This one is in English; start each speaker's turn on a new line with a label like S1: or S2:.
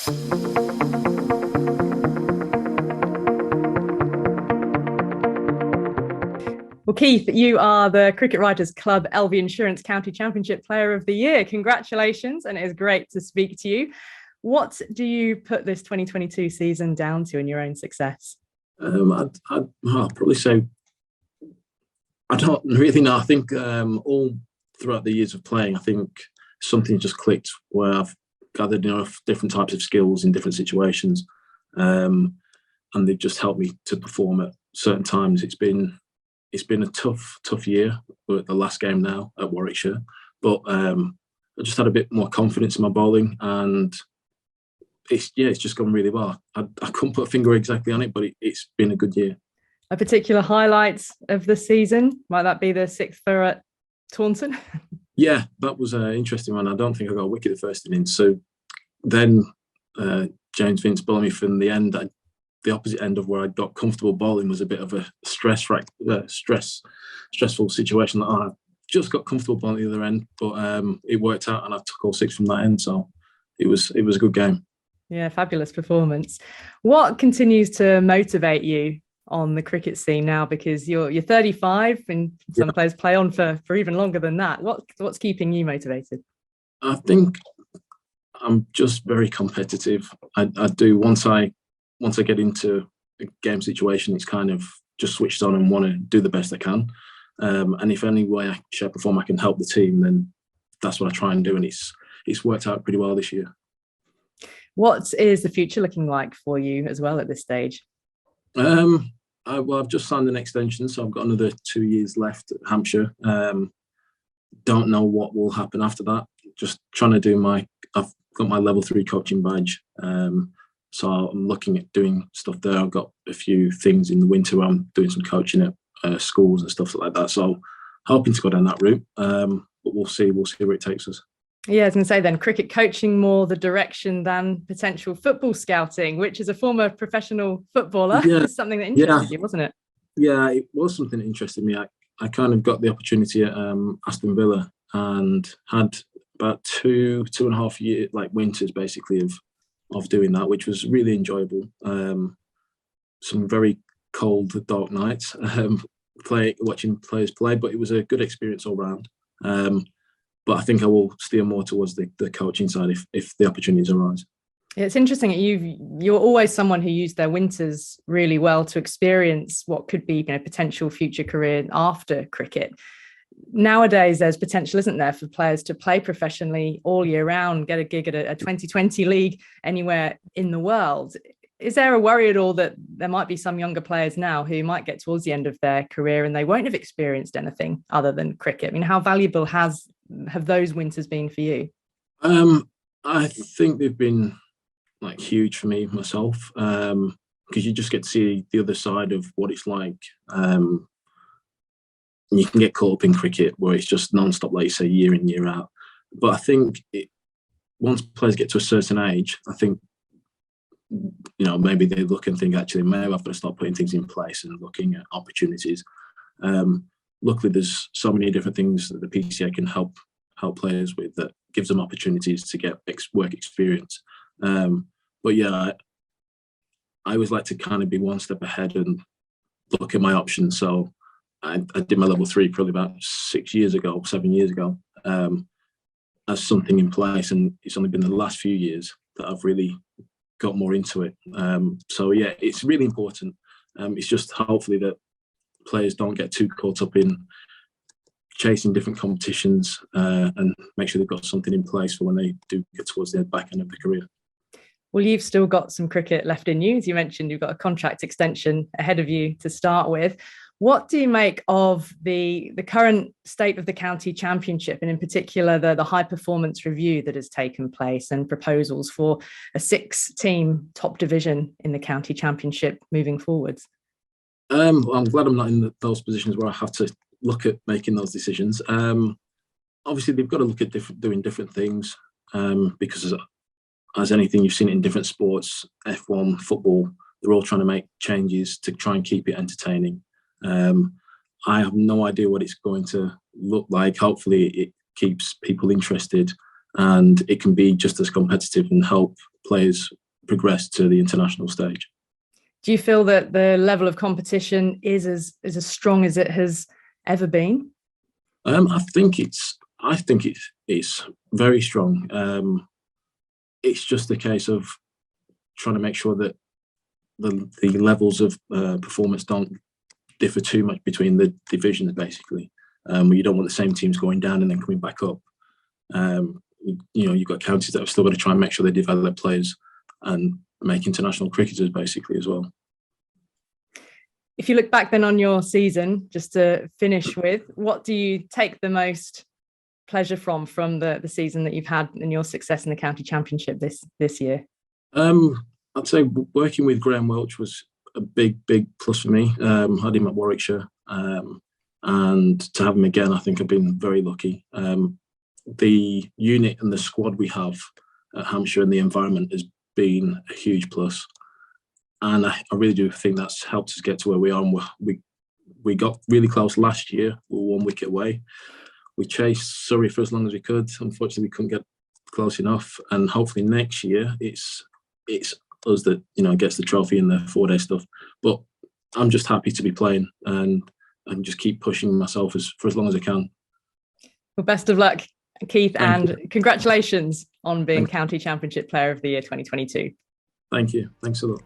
S1: Well, Keith, you are the Cricket Writers Club LV Insurance County Championship Player of the Year. Congratulations, and it is great to speak to you. What do you put this 2022 season down to in your own success?
S2: I'd probably say I don't really know. I think all throughout the years of playing, I think something just clicked where I've gathered enough different types of skills in different situations, and they've just helped me to perform at certain times. It's been a tough year. We're at the last game now at Warwickshire, but I just had a bit more confidence in my bowling, and it's just gone really well. I couldn't put a finger exactly on it, but it's been a good year.
S1: A particular highlight of the season, might that be the sixth for at Taunton?
S2: Yeah, that was an interesting one. I don't think I got a wicket the first innings. So then James Vince bowled me from the end. The opposite end of where I got comfortable bowling was a bit of a stressful situation. That I just got comfortable bowling the other end, but it worked out, and I took all six from that end. So it was a good game.
S1: Yeah, fabulous performance. What continues to motivate you on the cricket scene now? Because you're 35, and some players play on for even longer than that. What's keeping you motivated?
S2: I think I'm just very competitive. I do once I get into a game situation, it's kind of just switched on and want to do the best I can. And if any way, shape or form, I can help the team, then that's what I try and do. And it's worked out pretty well this year.
S1: What is the future looking like for you as well at this stage?
S2: I've just signed an extension, so I've got another 2 years left at Hampshire. Don't know what will happen after that. Just trying to do I've got my level 3 coaching badge. So I'm looking at doing stuff there. I've got a few things in the winter where I'm doing some coaching at schools and stuff like that. So hoping to go down that route. But we'll see where it takes us.
S1: Yeah, I was going to say then, cricket coaching more the direction than potential football scouting, which is a former professional footballer.
S2: Yeah,
S1: something that interested you, wasn't it?
S2: Yeah, it was something that interested me. I kind of got the opportunity at Aston Villa and had about two and a half years, like winters basically, of doing that, which was really enjoyable. Some very cold, dark nights watching players play, but it was a good experience all round. But I think I will steer more towards the coaching side if the opportunities arise.
S1: It's interesting that you're always someone who used their winters really well to experience what could be potential future career after cricket. Nowadays, there's potential, isn't there, for players to play professionally all year round, get a gig at a 2020 league anywhere in the world. Is there a worry at all that there might be some younger players now who might get towards the end of their career and they won't have experienced anything other than cricket? I mean, how valuable have those winters been for you?
S2: I think they've been huge for me myself, because you just get to see the other side of what it's like. You can get caught up in cricket where it's just non-stop, like you say, year in, year out. But I think once players get to a certain age, I think, maybe they look and think, actually, maybe I've got to start putting things in place and looking at opportunities. Luckily, there's so many different things that the PCA can help players with that gives them opportunities to get work experience. But yeah, I always like to kind of be one step ahead and look at my options. So I did my level 3 probably about 7 years ago, as something in place, and it's only been the last few years that I've really got more into it. So yeah, it's really important. It's just hopefully that players don't get too caught up in chasing different competitions, and make sure they've got something in place for when they do get towards the back end of the career.
S1: Well, you've still got some cricket left in you. As you mentioned, you've got a contract extension ahead of you to start with. What do you make of the current state of the county championship, and in particular the high performance review that has taken place and proposals for a 6-team top division in the county championship moving forwards?
S2: I'm glad I'm not in those positions where I have to look at making those decisions. Obviously, they've got to look at doing different things, because as anything you've seen in different sports, F1, football, they're all trying to make changes to try and keep it entertaining. I have no idea what it's going to look like. Hopefully it keeps people interested, and it can be just as competitive and help players progress to the international stage.
S1: Do you feel that the level of competition is as strong as it has ever been?
S2: I think it's very strong. It's just a case of trying to make sure that the levels of performance don't differ too much between the divisions, basically. Where you don't want the same teams going down and then coming back up. You've got counties that have still got to try and make sure they develop players and make international cricketers, basically, as well.
S1: If you look back then on your season, just to finish with, what do you take the most pleasure from the season that you've had and your success in the county championship this year?
S2: I'd say working with Graham Welch was a big plus for me. I had him at Warwickshire, and to have him again, I think I've been very lucky. The unit and the squad we have at Hampshire and the environment has been a huge plus. And I really do think that's helped us get to where we are. And we got really close last year. We were 1 wicket away. We chased Surrey for as long as we could. Unfortunately, we couldn't get close enough. And hopefully next year, it's us that gets the trophy and the 4-day stuff. But I'm just happy to be playing and just keep pushing myself for as long as I can.
S1: Well, best of luck, Keith,
S2: Thank
S1: and
S2: you.
S1: Congratulations on being County Championship Player of the Year 2022.
S2: Thank you. Thanks a lot.